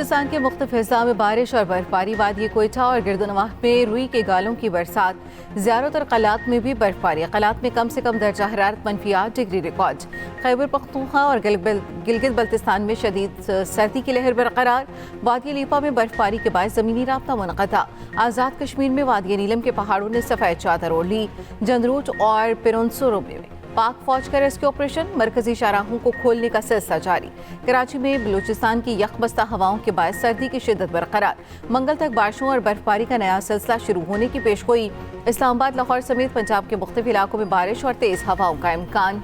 बलूचिस्तान के मुख्तलिफ हिस्सा में बारिश और बर्फबारी, वादी कोयटा और गिरदनवाह में रुई के गालों की बरसात। ज़्यादातर कलात में भी बर्फबारी। कलात में कम से कम दर्जा हरारत -8 डिग्री रिकॉर्ड। खैबर पख्तूनख्वा और गिलगित बल्तिस्तान में शदीद सर्दी की लहर बरकरार। वादी लीपा में बर्फबारी के बाद ज़मीनी राब्ता मुनक़ता। आज़ाद कश्मीर में वादी नीलम के पहाड़ों ने सफ़ेद चादर ओढ़ ली। जंदरूट और पिरोंसुरो में पाक फौज का रेस्क्यू ऑपरेशन। मरकजी शाहराहों को खोलने का सिलसिला जारी। कराची में बलूचिस्तान की यकबस्ता हवाओं के बाद सर्दी की शिद्दत बरकरार। मंगल तक बारिशों और बर्फबारी का नया सिलसिला शुरू होने की पेशगोई। इस्लामाबाद, लाहौर समेत पंजाब के मुख्तलिफ इलाकों में बारिश और तेज हवाओं का इम्कान।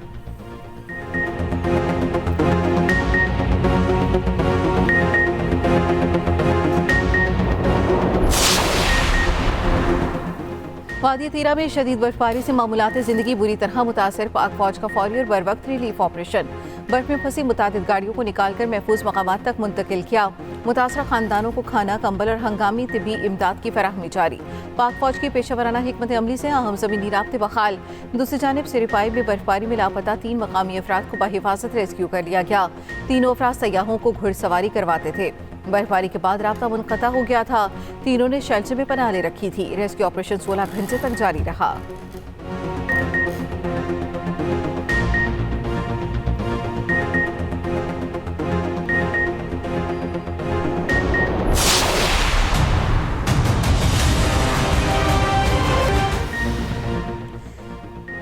वादी तीरा में शदीद बर्फबारी से मामूलात ज़िंदगी बुरी तरह मुतासर। पाक फौज का फौरी और बरवक्त रिलीफ ऑपरेशन। बर्फ में फंसी मुतादिद गाड़ियों को निकालकर महफूज मकामात तक मुंतकिल किया। मुतासरा खानदानों को खाना, कंबल और हंगामी तिबी इमदाद की फराहमी जारी। पाक फौज की पेशावराना हिकमत अमली से अहम ज़मीनी राब्ते बहाल। दूसरी जानिब सिरिपाई में बर्फबारी में लापता 3 मकामी अफराद को बहिफाजत रेस्क्यू कर लिया गया। तीनों अफराद सयाहों को घुड़सवारी करवाते थे। बर्फबारी के बाद राब्ता मुनक़ता हो गया था। तीनों ने शेल्टर में पनाह ले रखी थी। रेस्क्यू ऑपरेशन 16 घंटे तक जारी रहा।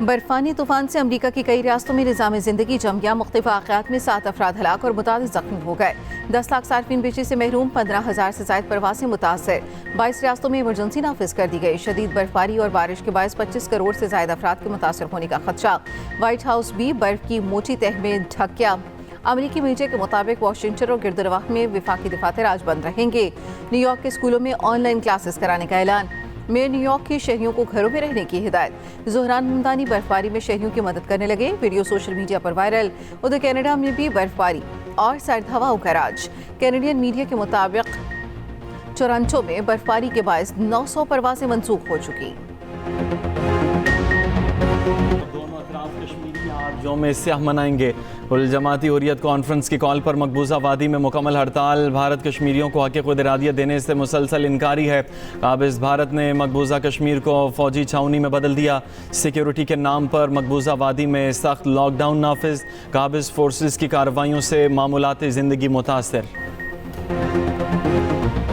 बर्फानी तूफान से अमरीका की कई रियासतों में निज़ाम ज़िंदगी जम गया। मुख्तलिफ वाक़यात में 7 अफराद हलाक और मुतादिद ज़ख्मी हो गए। 10 लाख सार्फिन बिजली से महरूम, 15,000 से ज़ायद प्रवासी मुतासर। 22 रियासतों में इमरजेंसी नाफिज कर दी गई। शदीद बर्फबारी और बारिश के बायस 25 करोड़ से ज़ायद अफराद के मुतासर होने का खदशा। व्हाइट हाउस भी बर्फ की मोटी तह में ढक गया। अमरीकी मीडिया के मुताबिक वाशिंगटन और गिरदनवाह में विफाकी दफातर आज बंद रहेंगे। न्यूयॉर्क के स्कूलों में ऑनलाइन क्लासेस कराने का ऐलान। मेयर न्यूयॉर्क की शहरियों को घरों में रहने की हिदायत। ज़ोहरान ममदानी बर्फबारी में शहरियों की मदद करने लगे। वीडियो सोशल मीडिया पर वायरल। उधर कनाडा में भी बर्फबारी और सर्द हवाओं का राज। कैनेडियन मीडिया के मुताबिक टोरंटो में बर्फबारी के बायस 900 परवासें मनसूख हो चुकी। में स्याह मनाएंगे। कुल जमाती हुर्रियत कॉन्फ्रेंस की कॉल पर मकबूजा वादी में मुकम्मल हड़ताल। भारत कश्मीरियों को हक़ खुद इरादियत देने से मुसलसल इनकारी है। काबिज़ भारत ने मकबूजा कश्मीर को फौजी छावनी में बदल दिया। सिक्योरिटी के नाम पर मकबूजा वादी में सख्त लॉकडाउन नाफिज। काबिज़ फोर्सेस की कार्रवाइयों से मामूलात ज़िंदगी मुतासर।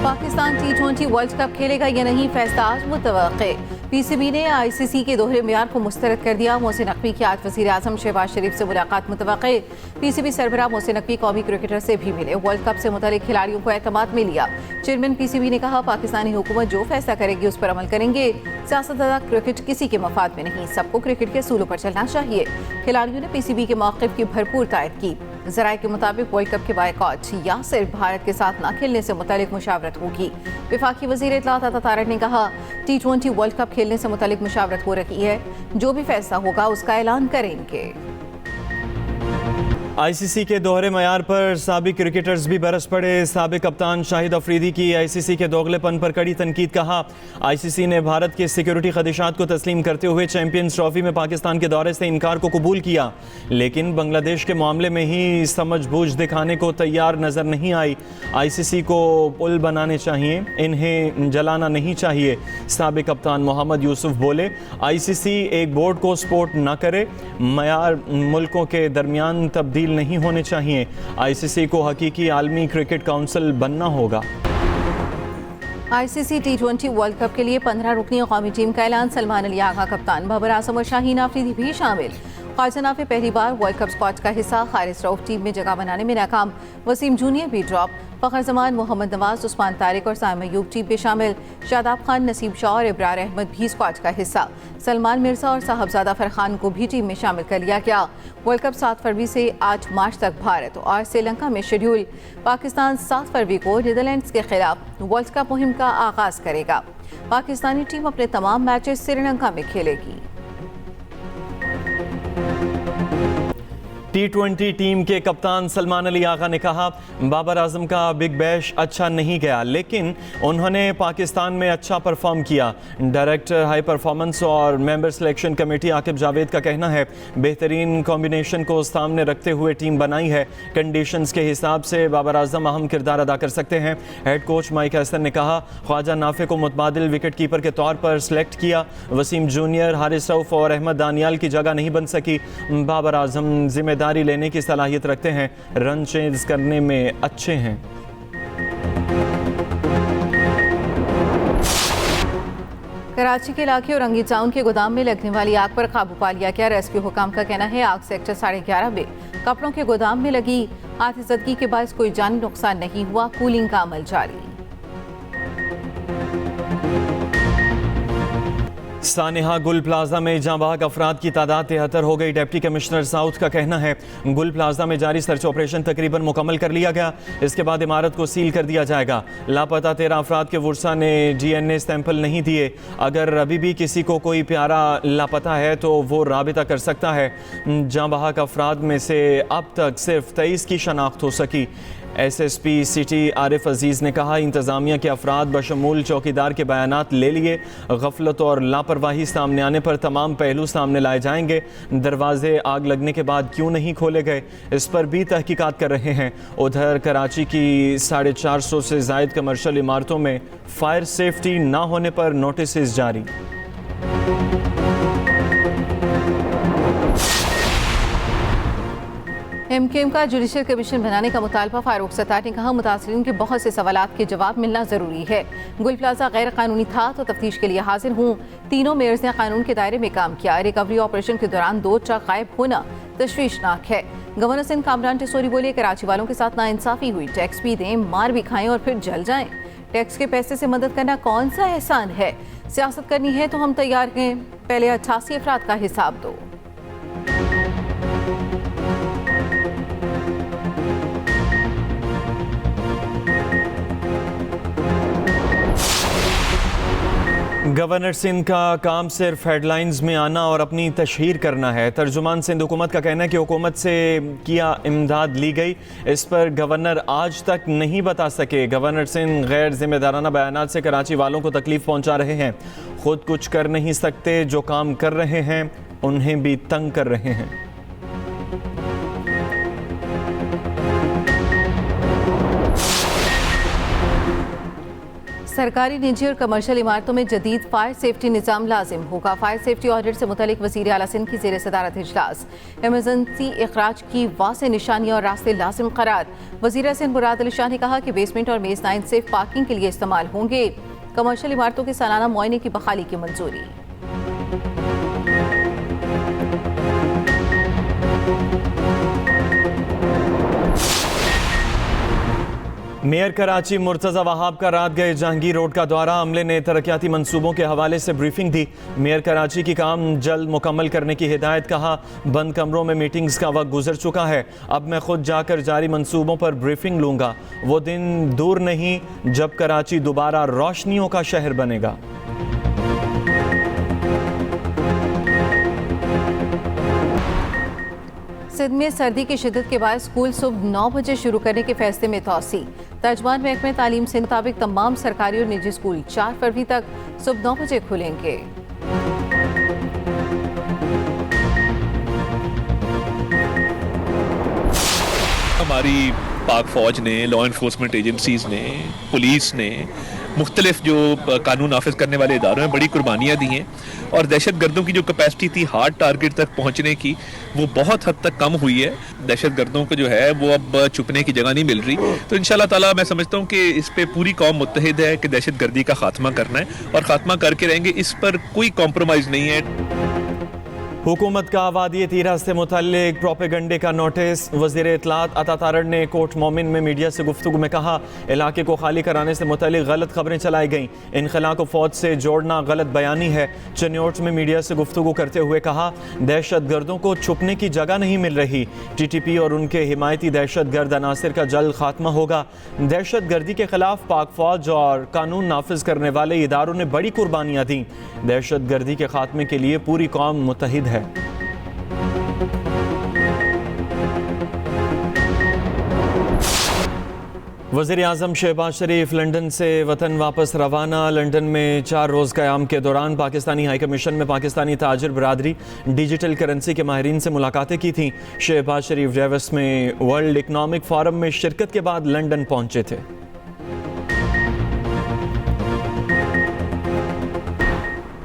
पाकिस्तान T20 वर्ल्ड कप खेलेगा या नहीं, फैसला आज मुतवक्के। पीसीबी ने आईसीसी के दोहरे मेयार को मुस्तरद कर दिया। मोहसिन नकवी की आज वज़ीर आज़म शहबाज शरीफ से मुलाकात मुतवक्के। पीसीबी सरबराह मोहसिन नकवी कौमी क्रिकेटर से भी मिले। वर्ल्ड कप से मुतालिक खिलाड़ियों को एतमाद में लिया। चेयरमैन पीसीबी ने कहा, पाकिस्तानी हुकूमत जो फैसला करेगी उस पर अमल करेंगे। सियासतदान क्रिकेट किसी के मफाद में नहीं, सबको क्रिकेट के असूलों पर चलना चाहिए। खिलाड़ियों ने पीसीबी के मौक़िफ़ की भरपूर तायद की। ज़राए के मुताबिक वर्ल्ड कप के बायकॉट या सिर्फ भारत के साथ न खेलने से मुतालिक मुशावरत होगी। वफाकी वज़ीर इत्तलात अता तारक ने कहा, T20 वर्ल्ड कप खेलने से मुतालिक मुशावरत हो रही है। जो भी फैसला होगा उसका ऐलान करेंगे। आईसीसी के दोहरे मयार पर साबिक क्रिकेटर्स भी बरस पड़े। साबिक कप्तान शाहिद अफरीदी की आईसीसी के दोगलेपन पर कड़ी तनकीद। कहा, आईसीसी ने भारत के सिक्योरिटी खदशात को तस्लीम करते हुए चैंपियंस ट्रॉफी में पाकिस्तान के दौरे से इनकार को कबूल किया, लेकिन बांग्लादेश के मामले में ही समझबूझ दिखाने को तैयार नजर नहीं आई। आईसीसी को पुल बनाने चाहिए, इन्हें जलाना नहीं चाहिए। साबिक कप्तान मोहम्मद यूसुफ बोले, आईसीसी एक बोर्ड को सपोर्ट न करे, मयार मुल्कों के दरमियान तब्दील नहीं होने चाहिए। आईसीसी को हकीकी आलमी क्रिकेट काउंसिल बनना होगा। आईसीसी T20 वर्ल्ड कप के लिए 15 रुकनी कौमी टीम का ऐलान। सलमान अली आगा कप्तान, बाबर आजम और शाहीन आफरीदी भी शामिल। ख्वाजा नाफी पहली बार वर्ल्ड कप स्क्वाड का हिस्सा। हारिस रऊफ टीम में जगह बनाने में नाकाम। वसीम जूनियर भी ड्रॉप। फ़खर जमान, मोहम्मद नवाज, उस्मान तारिक और साइम अयूब टीम में शामिल। शादाब खान, नसीब शाह और इब्रार अहमद भी स्क्वाड का हिस्सा। सलमान मिर्जा और साहबजादा फरहान को भी टीम में शामिल कर लिया गया। वर्ल्ड कप 7 फरवरी से 8 मार्च तक भारत और श्रीलंका में शेड्यूल। पाकिस्तान 7 फरवरी को नीदरलैंड्स के खिलाफ वर्ल्ड कप मुहिम का आगाज करेगा। पाकिस्तानी टीम अपने तमाम मैचेस श्रीलंका में खेलेगी। T20 टीम के कप्तान सलमान अली आगा ने कहा, बाबर आजम का बिग बैश अच्छा नहीं गया, लेकिन उन्होंने पाकिस्तान में अच्छा परफॉर्म किया। डायरेक्टर हाई परफॉर्मेंस और member selection committee Aqib Javed का कहना है, बेहतरीन कॉम्बिनेशन को सामने रखते हुए टीम बनाई है। कंडीशंस के हिसाब से बाबर आजम अहम किरदार अदा कर सकते हैं। हेड कोच माइक हसन ने कहा, ख्वाजा नाफे को मुतबादिल विकेट कीपर के तौर पर सिलेक्ट किया। वसीम जूनियर, हारिस रऊफ और अहमद दानियाल की जगह नहीं बन सकी। बाबर आजम जिम्मेदारी लेने की सलाहियत रखते हैं, रन चेज करने में अच्छे हैं। कराची के इलाके और रंगी टाउन के गोदाम में लगने वाली आग पर काबू पा लिया गया। रेस्क्यू हुकाम का कहना है, आग सेक्टर 11:30 में कपड़ों के गोदाम में लगी। आतिशबाजी के बायस कोई जानी नुकसान नहीं हुआ। कूलिंग का अमल जारी। सानेहा गुल प्लाजा में जांबाग अफराद की तादाद 73 हो गई। डिप्टी कमिश्नर साउथ का कहना है, गुल प्लाजा में जारी सर्च ऑपरेशन तकरीबन मुकम्मल कर लिया गया। इसके बाद इमारत को सील कर दिया जाएगा। लापता 13 अफराद के वर्सा ने DNA सैंपल नहीं दिए। अगर अभी भी किसी को कोई प्यारा लापता है तो वो राबिता कर सकता है। जांबाग अफराद में से अब तक सिर्फ 23 की शनाख्त हो सकी। SSP सिटी आरिफ अजीज़ ने कहा, इंतज़ामिया के अफराद बशमूल चौकीदार के बयानात ले लिए। गफलत और लापरवाही सामने आने पर तमाम पहलू सामने लाए जाएंगे। दरवाजे आग लगने के बाद क्यों नहीं खोले गए, इस पर भी तहकीकात कर रहे हैं। उधर कराची की 450 से ज़ायद कमर्शियल इमारतों में फायर सेफ्टी ना होने पर नोटिस जारी। MKM का जुडिशल कमीशन बनाने का मुतालबा। फारूक सत्तार ने कहा, मुतासरीन के बहुत से सवालात के जवाब मिलना ज़रूरी है। गुल प्लाजा गैर कानूनी था तो तफ्तीश के लिए हाजिर हूँ। तीनों मेयर्स ने कानून के दायरे में काम किया। रिकवरी ऑपरेशन के दौरान 2 ट्रक गायब होना तशवीशनाक है। गवर्नर सिंध कामरान टिसोरी बोले, कराची वालों के साथ नाइंसाफ़ी हुई। टैक्स भी दें, मार भी खाएं और फिर जल जाएं। टैक्स के पैसे से मदद करना कौन सा एहसान है? सियासत करनी है तो हम तैयार हैं, पहले 88 अफराद का हिसाब दो। गवर्नर सिंध का काम सिर्फ हेडलाइंस में आना और अपनी तशहीर करना है। तर्जुमान सिंध हुकूमत का कहना है कि हुकूमत से किया इमदाद ली गई, इस पर गवर्नर आज तक नहीं बता सके। गवर्नर सिंध गैर जिम्मेदाराना बयानात से कराची वालों को तकलीफ पहुंचा रहे हैं। खुद कुछ कर नहीं सकते, जो काम कर रहे हैं उन्हें भी तंग कर रहे हैं। सरकारी, निजी और कमर्शियल इमारतों में जदीद फायर सेफ्टी निज़ाम लाजिम होगा। फायर सेफ्टी ऑडिट से मुतल्लिक वज़ीर आला सिंध की ज़ेर सदारत इजलास। एमरजेंसी इखराज की वाज़ेह निशानियाँ और रास्ते लाजिम करार। वज़ीर सिंध मुराद अली शाह ने कहा कि बेसमेंट और मेज़नाइन सेफ पार्किंग के लिए इस्तेमाल होंगे। कमर्शियल इमारतों के सालाना मुआयने की बहाली की मंजूरी। मेयर कराची मुर्तज़ा वहाब का रात गए जहांगीर रोड का दौरा। अमले ने तरक्याती मंसूबों के हवाले से ब्रीफिंग दी। मेयर कराची की काम जल्द मुकम्मल करने की हिदायत। कहा, बंद कमरों में मीटिंग्स का वक्त गुजर चुका है, अब मैं खुद जाकर जारी मंसूबों पर ब्रीफिंग लूँगा। वो दिन दूर नहीं जब कराची दोबारा रोशनियों का शहर बनेगा। सिंध में सर्दी की शिद्दत के बाद स्कूल सुबह 9 बजे शुरू करने के फैसले में तौसी। तर्जुमान महकमे तालीम सिंध के मुताबिक तमाम सरकारी और निजी स्कूल 4 फरवरी तक सुबह 9 बजे खुलेंगे। हमारी पाक फौज ने, लॉ इन्फोर्समेंट एजेंसीज ने, पुलिस ने, मुख्तलिफ जो कानून नाफिज करने वाले इदारों में बड़ी कुर्बानियाँ दी हैं और दहशत गर्दों की जो कैपेसिटी थी हार्ड टारगेट तक पहुँचने की, वो बहुत हद तक कम हुई है। दहशत गर्दों को जो है वो अब छुपने की जगह नहीं मिल रही। तो इंशाल्लाह ताला मैं समझता हूँ कि इस पे पूरी कौम मुत्तहिद है कि दहशत गर्दी का खात्मा करना है और खात्मा करके रहेंगे। इस पर कोई कॉम्प्रोमाइज़ नहीं है। हुकूमत का वादी तीरा से मुतल्लिक प्रोपेगंडे का नोटिस। वज़ीर इत्तलात अता तारड़ ने कोट मोमिन में मीडिया से गुफ्तगू में कहा, इलाके को खाली कराने से मुतल्लिक गलत खबरें चलाई गईं। इनखला को फौज से जोड़ना गलत बयानी है। चन्योट में मीडिया से गुफ्तगू करते हुए कहा, दहशत गर्दों को छुपने की जगह नहीं मिल रही। TTP और उनके हिमायती दहशत गर्द अनासिर का जल्द खात्मा होगा। दहशत गर्दी के खिलाफ पाक फौज और कानून नाफिज करने वाले इदारों ने बड़ी कुर्बानियाँ दी। दहशत गर्दी के खात्मे के लिए पूरी कौम मुत्तहिद है। वज़ीर आज़म शहबाज शरीफ लंदन से वतन वापस रवाना। लंदन में 4 रोज़ क़याम के दौरान पाकिस्तानी हाई कमीशन में पाकिस्तानी ताजिर बरादरी, डिजिटल करेंसी के माहिरीन से मुलाकातें की थीं। शहबाज शरीफ डेवस में वर्ल्ड इकनॉमिक फोरम में शिरकत के बाद लंदन पहुंचे थे।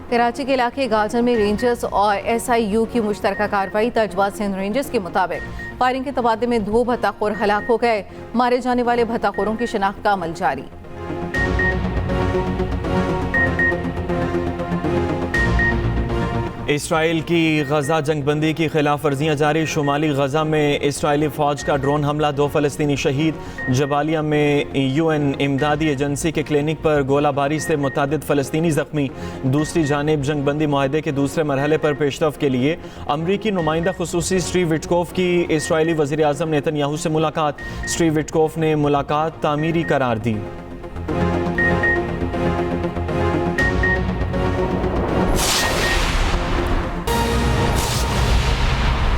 कराची के इलाके गाजर में रेंजर्स और SIU की मुश्तरका कार्रवाई। तजवा सिंध रेंजर्स के मुताबिक फायरिंग के तबादले में 2 भत्ताखोर हलाक हो गए। मारे जाने वाले भत्ताखोरों की शिनाख्त का अमल जारी। इसराइल की गजा जंगबंदी की खिलाफ वर्जियाँ जारी। शुमाली गजा में इसराइली फ़ौज का ड्रोन हमला, 2 फ़लस्तीनी शहीद। जबालिया में UN इमदादी एजेंसी के क्लिनिक पर गोलाबारी से मुतअद्दिद फ़लस्तीनी ज़ख्मी। दूसरी जानिब जंगबंदी मुआहदे के दूसरे मरहले पर पेशरफ के लिए अमरीकी नुमाइंदा खुसूसी स्टीव विटकोफ की इसराइली वज़ीर आज़म नेतन्याहू से मुलाकात। स्टीव विटकोफ ने मुलाकात तामीरी करार दी।